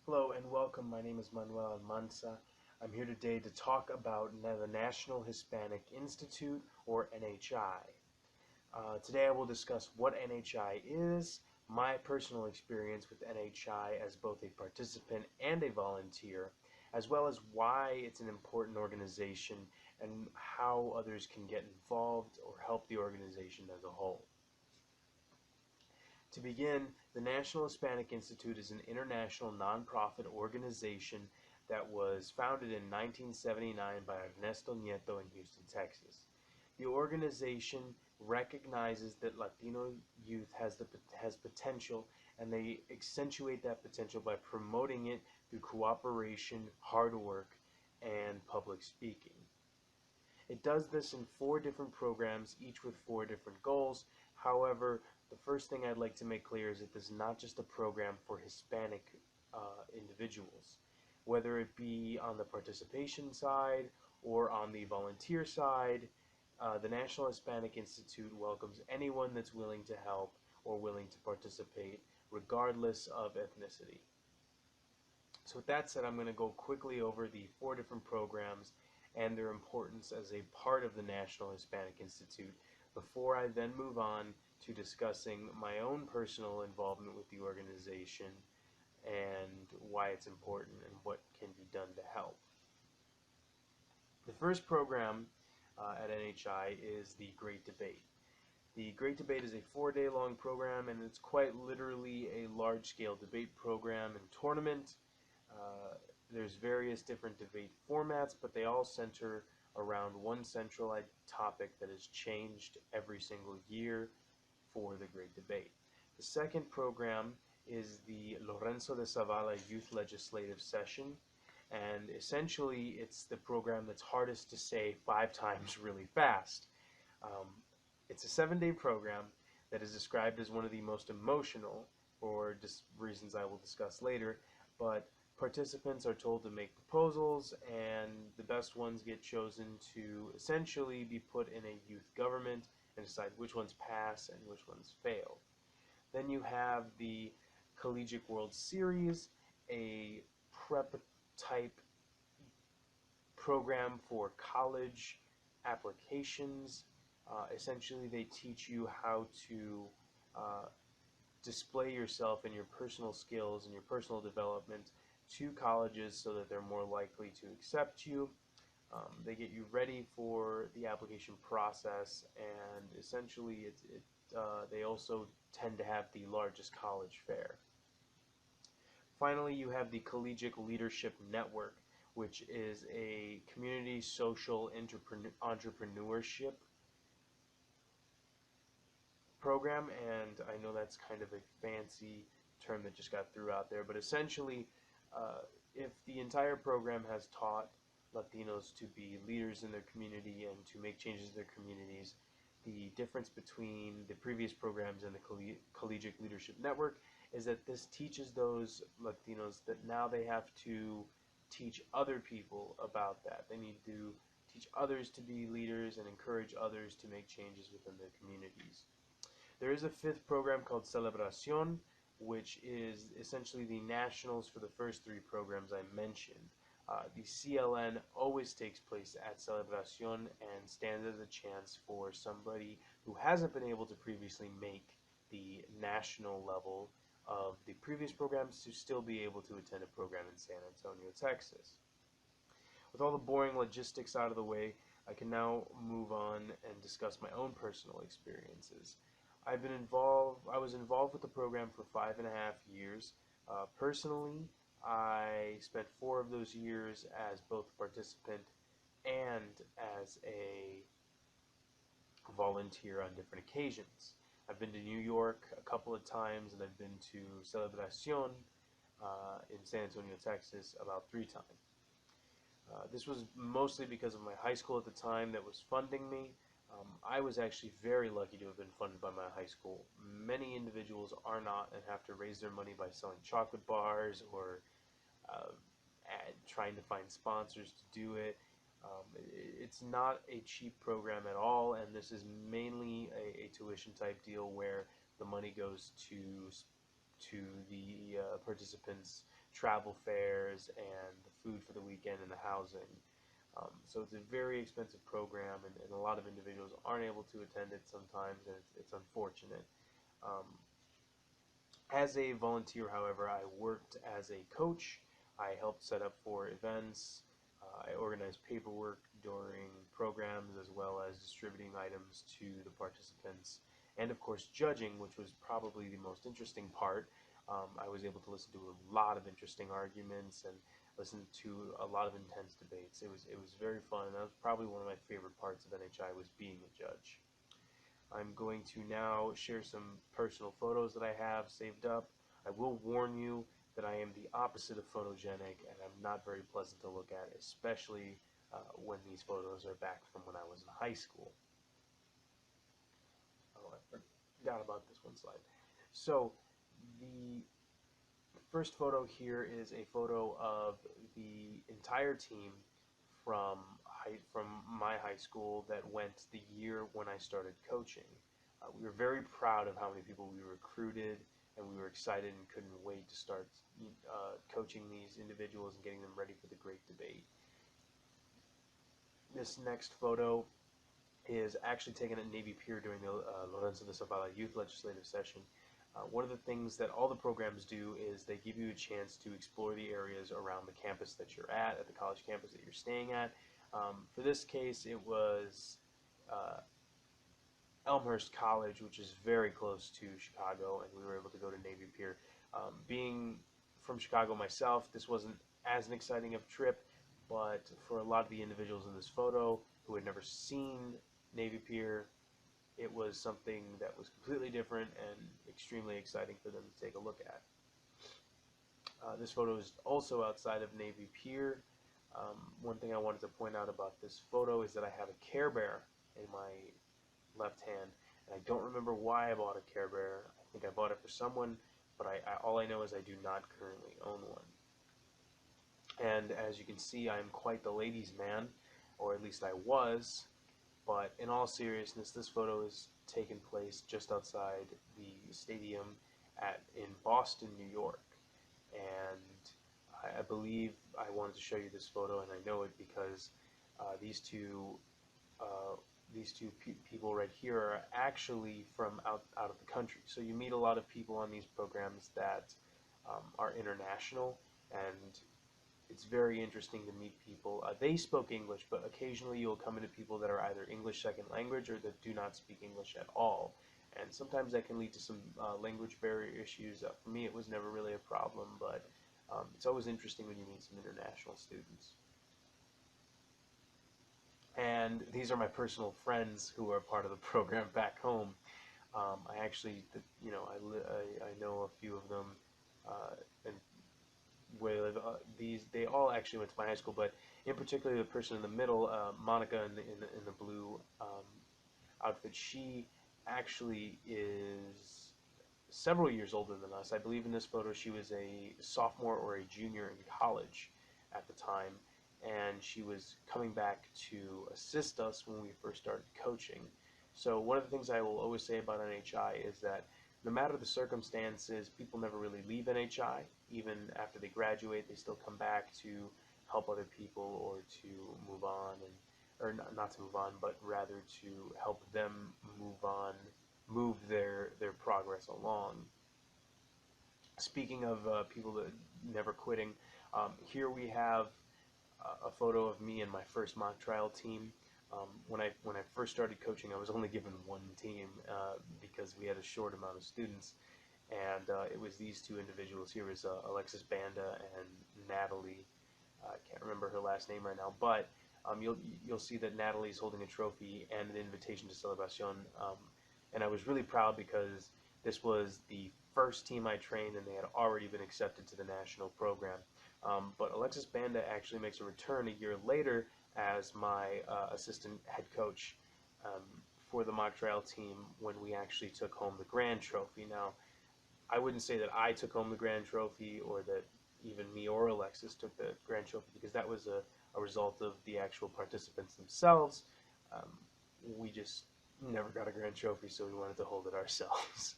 Hello and welcome. My name is Manuel Almanza. I'm here today to talk about the National Hispanic Institute, or NHI. Today I will discuss what NHI is, my personal experience with NHI as both a participant and a volunteer, as well as why it's an important organization and how others can get involved or help the organization as a whole. To begin, the National Hispanic Institute is an international nonprofit organization that was founded in 1979 by Ernesto Nieto in Houston, Texas. The organization recognizes that Latino youth has potential, and they accentuate that potential by promoting it through cooperation, hard work, and public speaking. It does this in 4 different programs, each with 4 different goals. However, the first thing I'd like to make clear is that this is not just a program for Hispanic individuals. Whether it be on the participation side or on the volunteer side, the National Hispanic Institute welcomes anyone that's willing to help or willing to participate, regardless of ethnicity. So with that said, I'm going to go quickly over the 4 different programs and their importance as a part of the National Hispanic Institute before I then move on to discussing my own personal involvement with the organization and why it's important and what can be done to help. The first program at NHI is the Great Debate. The Great Debate is a 4-day long program, and it's quite literally a large-scale debate program and tournament. There's various different debate formats, but they all center around one centralized topic that is changed every single year for the Great Debate. The second program is the Lorenzo de Zavala Youth Legislative Session, and essentially it's the program that's hardest to say 5 times really fast. It's a 7-day program that is described as one of the most emotional, for reasons I will discuss later, but participants are told to make proposals, and the best ones get chosen to essentially be put in a youth government and decide which ones pass and which ones fail. Then you have the Collegiate World Series, a prep type program for college applications. Essentially, they teach you how to display yourself and your personal skills and your personal development to colleges so that they're more likely to accept you. They get you ready for the application process, and essentially they also tend to have the largest college fair. Finally, you have the Collegiate Leadership Network, which is a community social entrepreneurship program, and I know that's kind of a fancy term that just got threw out there, but essentially, if the entire program has taught Latinos to be leaders in their community and to make changes in their communities, the difference between the previous programs and the Collegiate Leadership Network is that this teaches those Latinos that now they have to teach other people about that. They need to teach others to be leaders and encourage others to make changes within their communities. There is a 5th program called Celebración, which is essentially the nationals for the first 3 programs I mentioned. The CLN always takes place at Celebración and stands as a chance for somebody who hasn't been able to previously make the national level of the previous programs to still be able to attend a program in San Antonio, Texas. With all the boring logistics out of the way, I can now move on and discuss my own personal experiences. I was involved with the program for 5.5 years. Personally, I spent 4 of those years as both a participant and as a volunteer on different occasions. I've been to New York a couple of times, and I've been to Celebración in San Antonio, Texas about 3 times. This was mostly because of my high school at the time that was funding me. I was actually very lucky to have been funded by my high school. Many individuals are not and have to raise their money by selling chocolate bars or trying to find sponsors to do it. It's not a cheap program at all, and this is mainly a tuition type deal where the money goes to the participants travel fares and the food for the weekend and the housing. So it's a very expensive program, and a lot of individuals aren't able to attend it sometimes, and it's unfortunate. Um, as a volunteer, however, I worked as a coach. I helped set up for events. I organized paperwork during programs as well as distributing items to the participants. And of course, judging, which was probably the most interesting part. I was able to listen to a lot of interesting arguments and listen to a lot of intense debates. It was very fun, and that was probably one of my favorite parts of NHI was being a judge. I'm going to now share some personal photos that I have saved up. I will warn you that I am the opposite of photogenic, and I'm not very pleasant to look at, especially when these photos are back from when I was in high school. Oh, I forgot about this one slide. So the first photo here is a photo of the entire team from from my high school that went the year when I started coaching. We were very proud of how many people we recruited, and we were excited and couldn't wait to start coaching these individuals and getting them ready for the great debate. This next photo is actually taken at Navy Pier during the Lorenzo de Zavala Youth Legislative Session. One of the things that all the programs do is they give you a chance to explore the areas around the campus that you're at the college campus that you're staying at. For this case, it was Elmhurst College, which is very close to Chicago, and we were able to go to Navy Pier. Being from Chicago myself, this wasn't as an exciting of a trip, but for a lot of the individuals in this photo who had never seen Navy Pier, it was something that was completely different and extremely exciting for them to take a look at. This photo is also outside of Navy Pier. One thing I wanted to point out about this photo is that I have a Care Bear in my left hand, and I don't remember why I bought a Care Bear. I think I bought it for someone, but all I know is I do not currently own one. And as you can see, I'm quite the ladies' man, or at least I was. But in all seriousness, this photo is taken place just outside the stadium in Boston, New York. And I believe I wanted to show you this photo, and I know it because these two people right here are actually from out of the country. So you meet a lot of people on these programs that are international, and it's very interesting to meet people. They spoke English, but occasionally you'll come into people that are either English second language or that do not speak English at all. And sometimes that can lead to some language barrier issues. For me, it was never really a problem, but it's always interesting when you meet some international students. And these are my personal friends who are part of the program back home. I actually, I know a few of them, and where they live. They all actually went to my high school, but in particular, the person in the middle, Monica in the blue outfit, she actually is several years older than us. I believe in this photo she was a sophomore or a junior in college at the time, and she was coming back to assist us when we first started coaching. So one of the things I will always say about NHI is that no matter the circumstances, people never really leave NHI. Even after they graduate, they still come back to help other people or to move on, or not to move on, but rather to help them move their progress along. Speaking of people that never quitting, here we have a photo of me and my first mock trial team. When I first started coaching, I was only given one team because we had a short amount of students, and it was these two individuals. Here is Alexis Banda and Natalie. I can't remember her last name right now, but you'll see that Natalie's holding a trophy and an invitation to Celebration, and I was really proud because this was the first team I trained, and they had already been accepted to the national program. But Alexis Banda actually makes a return a year later as my assistant head coach for the mock trial team when we actually took home the grand trophy. Now, I wouldn't say that I took home the grand trophy or that even me or Alexis took the grand trophy, because that was a result of the actual participants themselves. We just never got a grand trophy, so we wanted to hold it ourselves.